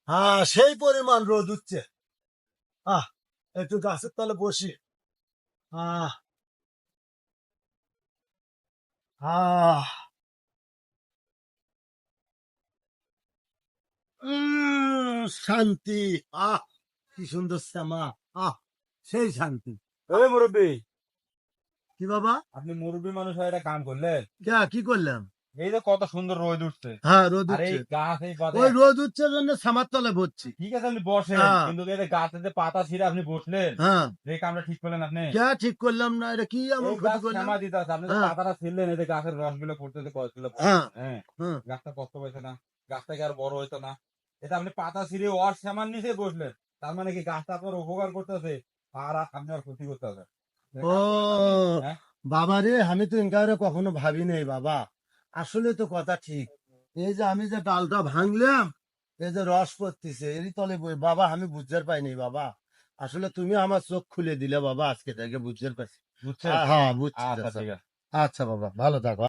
হ্যাঁ, সেই পরিমাণ রোদ উঠছে। আহ, একটু গাছের তলে বসি। আহ আহ শান্তি। আহ, কি সুন্দর শ্যামা। আহ, সেই শান্তি। ওই মুরব্বী, কি বাবা? আপনি মুরব্বী মানুষ হয়ে একটা কাম করলেন। কি করলাম? এই যে কত সুন্দর রোদ উঠছে, হ্যাঁ, রোদ আর এই উঠছে। গাছ এই কথা ওই রোদ উঠছে জন্য ছামার তলে বসছি। ঠিক আছে আপনি বসেন, হ্যাঁ কিন্তু এই যে গাছের যে পাতা ছিঁড়ে আপনি বসলেন, হ্যাঁ, এই কামটা ঠিক করলেন আপনি। ঠিক করলাম না? এটা কি এমন এই ক্ষতি গাছ করলাম? শ্যামা দিতে আছে, আপনি যে হ্যাঁ পাতাটা ছিঁড়লেন, এই যে গাছের রস গুলো পড়তেছে, কষগুলো হ্যাঁ পড়তেছে, হ্যাঁ, হ্যাঁ। গাছটা কষ্ট পাইছে না, গাছটা কি আর বড় হইতো না? এটা আপনি পাতা ছিঁড়ে ওর শ্যামার নিচে বসলেন, তার মানে কি গাছটা আপনার উপকার করতেছে আর আপনি আর ক্ষতি করতেছে। ও কাম করেন না আপনি, হ্যাঁ। বাবা রে, আমি তো এনকারে কখনো ভাবি নাই বাবা। আসলে তো কথা ঠিক। এই যে আমি যে ডালটা ভাঙলাম, এই যে রস পড়তেছে এরই তলে বাবা, আমি বুঝতে পাইনি বাবা। আসলে তুমি আমার চোখ খুলে দিলে বাবা, আজকে থেকে বুঝতে পারছি। বুঝছেন? হ্যাঁ, বুঝছি আচ্ছা চাচা। ঠিক আছে। আচ্ছা বাবা, ভালো থাকো।